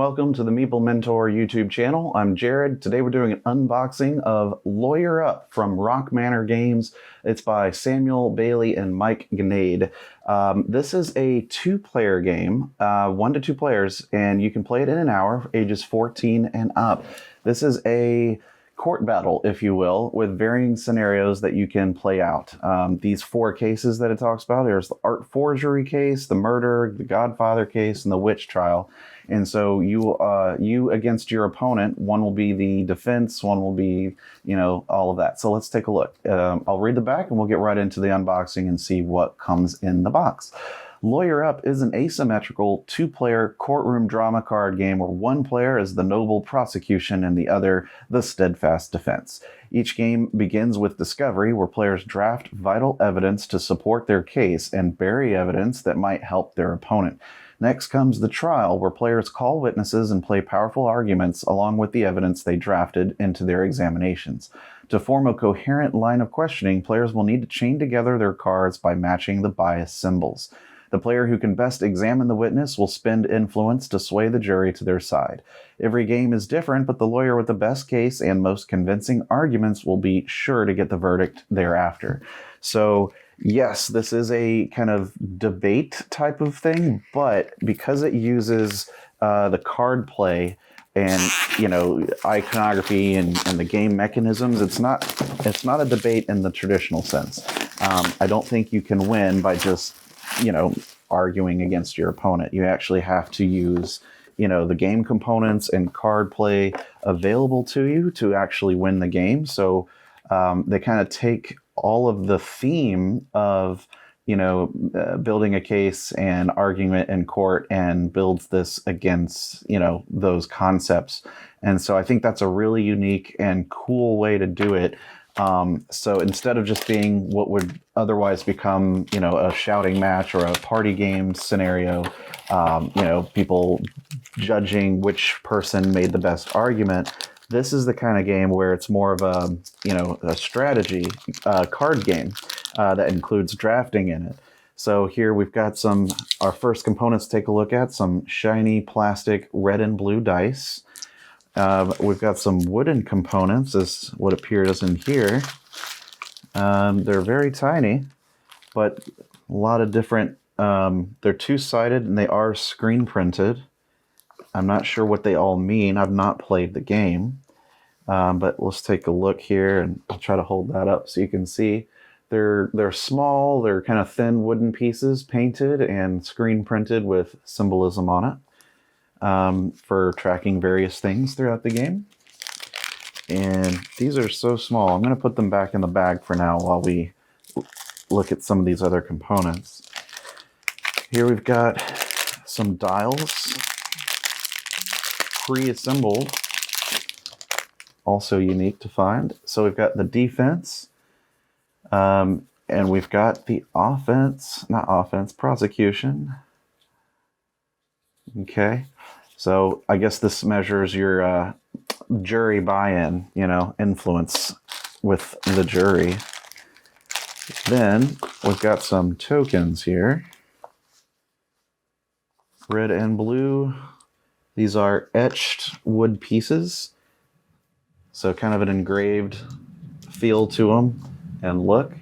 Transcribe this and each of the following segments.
welcome to the Meeple Mentor YouTube channel. I'm Jared. Today we're doing an unboxing of Lawyer Up from Rock Manor Games. It's by Samuel Bailey and Mike Gnade. This is a two-player game, 1 to 2 players, and you can play it in an hour, ages 14 and up. This is a court battle, if you will, with varying scenarios that you can play out. These 4 cases that it talks about, there's the art forgery case, the murder, the Godfather case, and the witch trial. And so you against your opponent, one will be the defense, one will be, all of that. So let's take a look. I'll read the back and we'll get right into the unboxing and see what comes in the box. Lawyer Up is an asymmetrical 2-player courtroom drama card game where one player is the noble prosecution and the other the steadfast defense. Each game begins with discovery, where players draft vital evidence to support their case and bury evidence that might help their opponent. Next comes the trial, where players call witnesses and play powerful arguments along with the evidence they drafted into their examinations. To form a coherent line of questioning, players will need to chain together their cards by matching the bias symbols. The player who can best examine the witness will spend influence to sway the jury to their side. Every game is different, but the lawyer with the best case and most convincing arguments will be sure to get the verdict thereafter. So, yes, this is a kind of debate type of thing, but because it uses the card play and iconography and the game mechanisms, it's not a debate in the traditional sense. I don't think you can win by just arguing against your opponent. You actually have to use the game components and card play available to you to actually win the game. So they kind of take all of the theme of building a case and argument in court and builds this against those concepts. And so I think that's a really unique and cool way to do it. So instead of just being what would otherwise become a shouting match or a party game scenario, people judging which person made the best argument, this is the kind of game where it's more of a strategy card game that includes drafting in it. So here we've got our first components to take a look at, some shiny plastic red and blue dice. We've got some wooden components, is what appears in here. They're very tiny, but a lot of different, they're two-sided and they are screen printed. I'm not sure what they all mean. I've not played the game, but let's take a look here, and I'll try to hold that up so you can see. They're small, they're kind of thin wooden pieces painted and screen printed with symbolism on it. For tracking various things throughout the game. And these are so small. I'm going to put them back in the bag for now while we look at some of these other components. Here we've got some dials, pre-assembled, also unique to find. So we've got the defense, and we've got the prosecution. Okay. So I guess this measures your jury buy-in, influence with the jury. Then we've got some tokens here. Red and blue. These are etched wood pieces. So kind of an engraved feel to them and look.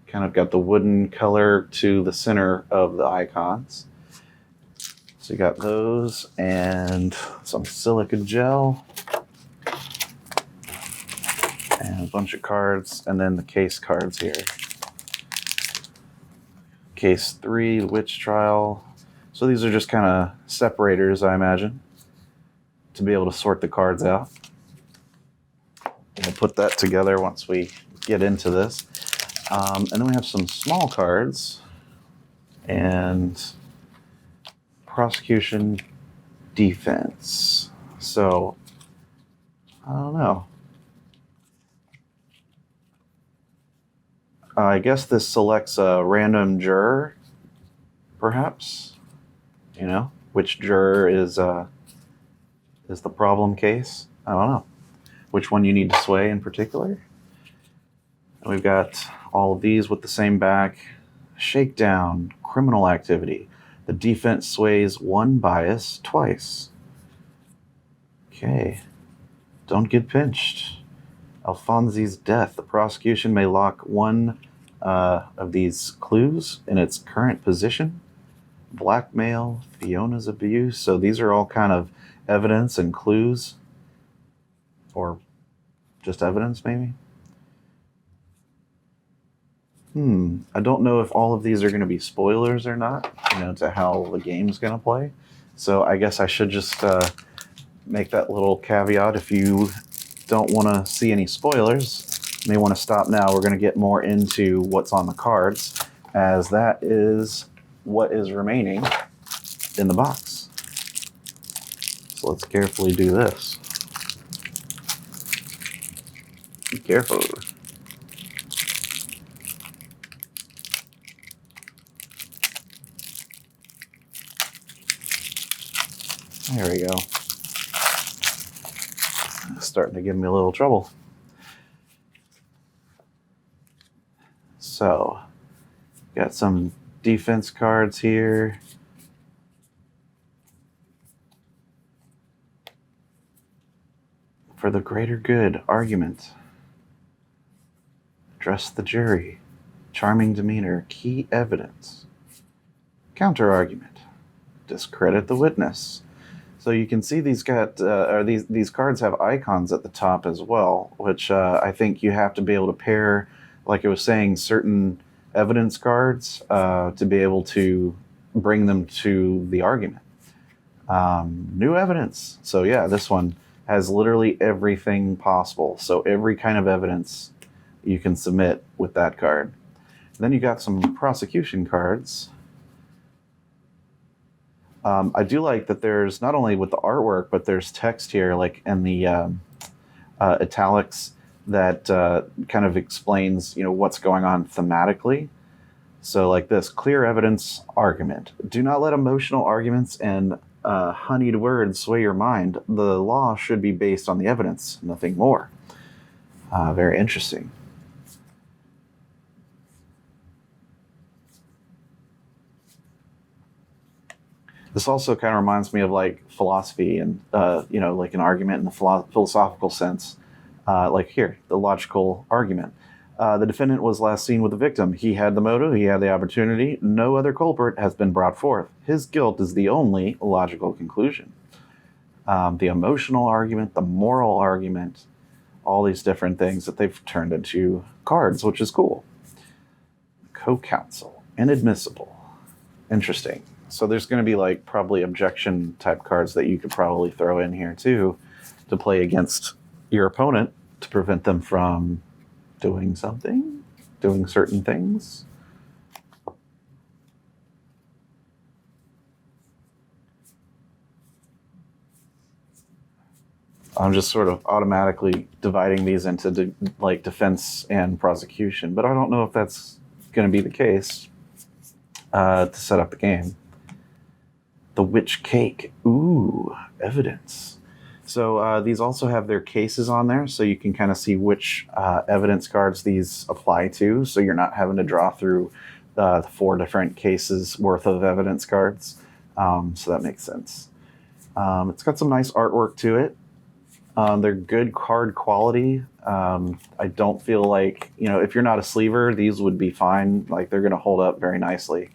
Kind of got the wooden color to the center of the icons. So you got those and some silica gel and a bunch of cards, and then the case cards here. Case 3, the witch trial. So these are just kind of separators, I imagine, to be able to sort the cards out. We'll put that together once we get into this. And then we have some small cards and prosecution, defense. So, I don't know. I guess this selects a random juror, perhaps. Which juror is the problem case. I don't know. Which one you need to sway in particular. And we've got all of these with the same back. Shakedown, criminal activity. The defense sways one bias twice. Okay. Don't get pinched. Alfonsi's death. The prosecution may lock one of these clues in its current position. Blackmail, Fiona's abuse. So these are all kind of evidence and clues. Or just evidence, maybe? I don't know if all of these are going to be spoilers or not, to how the game's going to play. So I guess I should just make that little caveat. If you don't want to see any spoilers, you may want to stop now. We're going to get more into what's on the cards, as that is what is remaining in the box. So let's carefully do this. Be careful. There we go. Starting to give me a little trouble. So, got some defense cards here. For the greater good, argument. Address the jury. Charming demeanor, key evidence. Counter argument. Discredit the witness. So you can see these cards have icons at the top as well, which I think you have to be able to pair, like I was saying, certain evidence cards to be able to bring them to the argument. New evidence. So yeah, this one has literally everything possible. So every kind of evidence you can submit with that card. Then you got some prosecution cards. I do like that there's not only with the artwork, but there's text here, like in the italics, that kind of explains, what's going on thematically. So like this, clear evidence argument. Do not let emotional arguments and honeyed words sway your mind. The law should be based on the evidence, nothing more. Very interesting. This also kind of reminds me of like philosophy and, like an argument in the philosophical sense. Like here, the logical argument. The defendant was last seen with the victim. He had the motive, he had the opportunity. No other culprit has been brought forth. His guilt is the only logical conclusion. The emotional argument, the moral argument, all these different things that they've turned into cards, which is cool. Co-counsel, inadmissible. Interesting. So there's going to be like probably objection type cards that you could probably throw in here too to play against your opponent to prevent them from doing certain things. I'm just sort of automatically dividing these into defense and prosecution, but I don't know if that's going to be the case to set up the game. The witch cake. Ooh, evidence. So these also have their cases on there, so you can kind of see which evidence cards these apply to, so you're not having to draw through the 4 different cases worth of evidence cards. So that makes sense. It's got some nice artwork to it. They're good card quality. I don't feel like, if you're not a sleever, these would be fine. Like, they're going to hold up very nicely.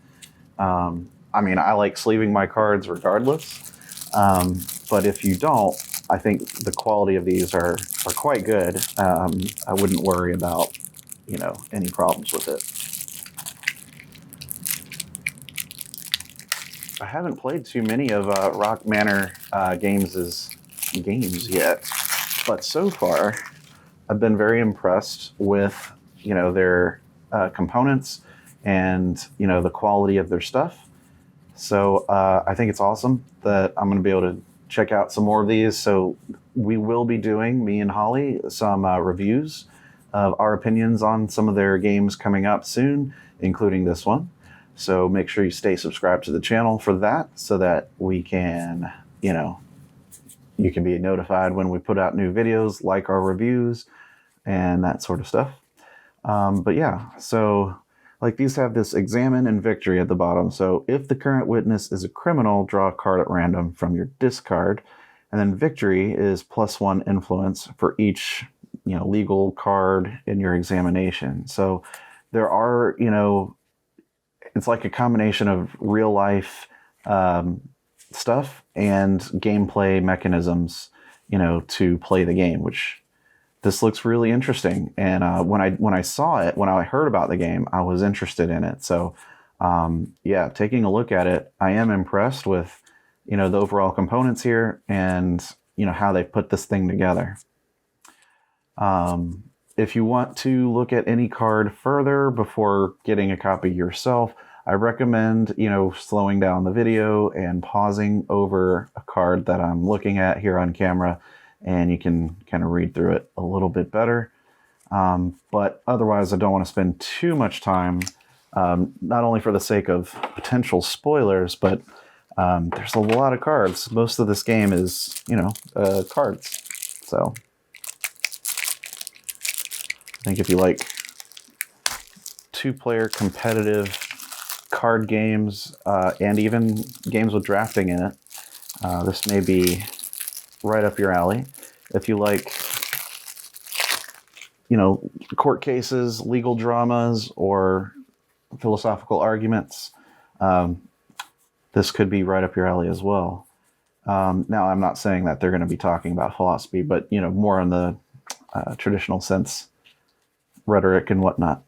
I like sleeving my cards regardless. But if you don't, I think the quality of these are quite good. I wouldn't worry about, any problems with it. I haven't played too many of Rock Manor Games' games yet, but so far I've been very impressed with, their components and, the quality of their stuff. So I think it's awesome that I'm going to be able to check out some more of these. So we will be doing, me and Holly, some reviews of our opinions on some of their games coming up soon, including this one. So make sure you stay subscribed to the channel for that, so that we can, you can be notified when we put out new videos, like our reviews, and that sort of stuff. But yeah, so like these have this examine and victory at the bottom. So if the current witness is a criminal, draw a card at random from your discard. And then victory is +1 influence for each, legal card in your examination. So there are, it's like a combination of real life stuff and gameplay mechanisms, to play the game, which this looks really interesting. And when I saw it, when I heard about the game, I was interested in it. So yeah, taking a look at it, I am impressed with, the overall components here and, how they put this thing together. If you want to look at any card further before getting a copy yourself, I recommend, slowing down the video and pausing over a card that I'm looking at here on camera, and you can kind of read through it a little bit better. But otherwise, I don't want to spend too much time, not only for the sake of potential spoilers, but there's a lot of cards. Most of this game is, cards. So I think if you like two-player competitive card games and even games with drafting in it, this may be right up your alley. If you like, court cases, legal dramas, or philosophical arguments, this could be right up your alley as well. Now, I'm not saying that they're going to be talking about philosophy, but, more in the traditional sense, rhetoric and whatnot.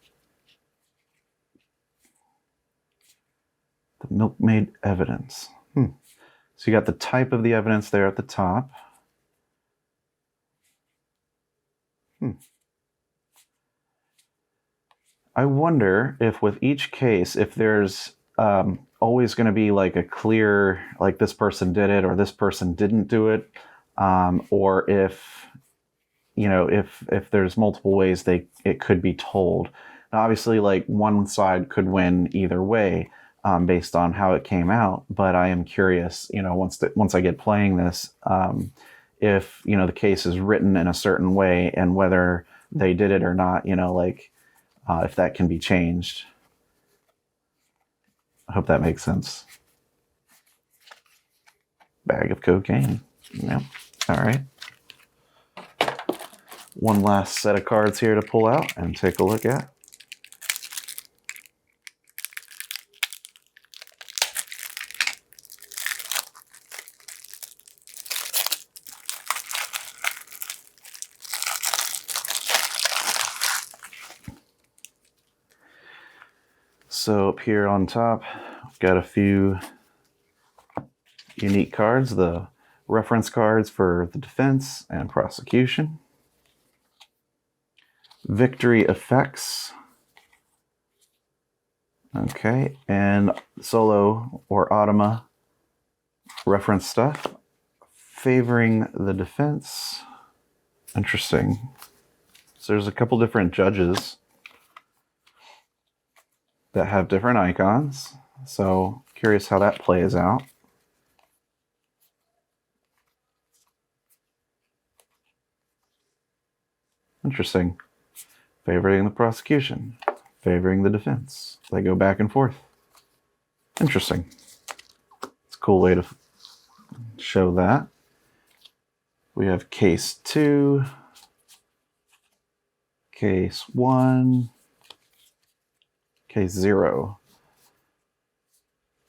The milkmaid evidence. So you got the type of the evidence there at the top. I wonder if with each case, if there's always going to be like a clear, like this person did it or this person didn't do it, or if, if there's multiple ways it could be told. Now, obviously, like one side could win either way based on how it came out, but I am curious, once I get playing this, if, the case is written in a certain way and whether they did it or not, if that can be changed. I hope that makes sense. Bag of cocaine. Yep. All right. One last set of cards here to pull out and take a look at. So up here on top, I've got a few unique cards, the reference cards for the defense and prosecution. Victory effects. Okay, and solo or automa reference stuff. Favoring the defense. Interesting. So there's a couple different judges that have different icons. So curious how that plays out. Interesting. Favoring the prosecution, favoring the defense. They go back and forth. Interesting. It's a cool way to show that. We have case 2, case 1, case 0.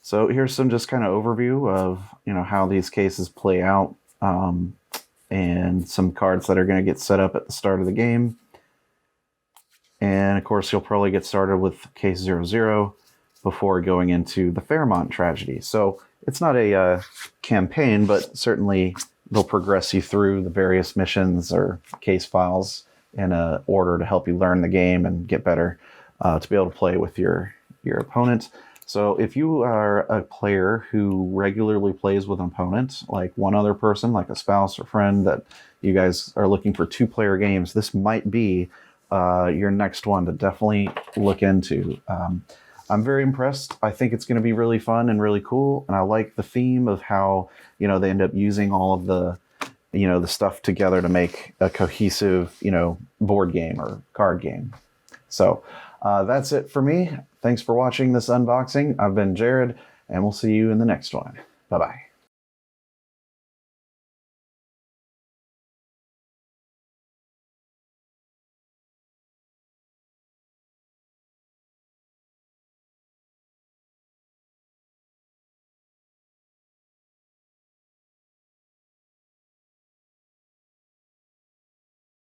So here's some just kind of overview of, how these cases play out, and some cards that are going to get set up at the start of the game. And of course, you'll probably get started with case 00 before going into the Fairmont tragedy. So it's not a campaign, but certainly they'll progress you through the various missions or case files in a order to help you learn the game and get better to be able to play with your opponent. So if you are a player who regularly plays with an opponent, like one other person, like a spouse or friend, that you guys are looking for 2-player games, this might be your next one to definitely look into. I'm very impressed. I think it's going to be really fun and really cool. And I like the theme of how, they end up using all of the, the stuff together to make a cohesive, board game or card game. So That's it for me. Thanks for watching this unboxing. I've been Jared, and we'll see you in the next one. Bye-bye.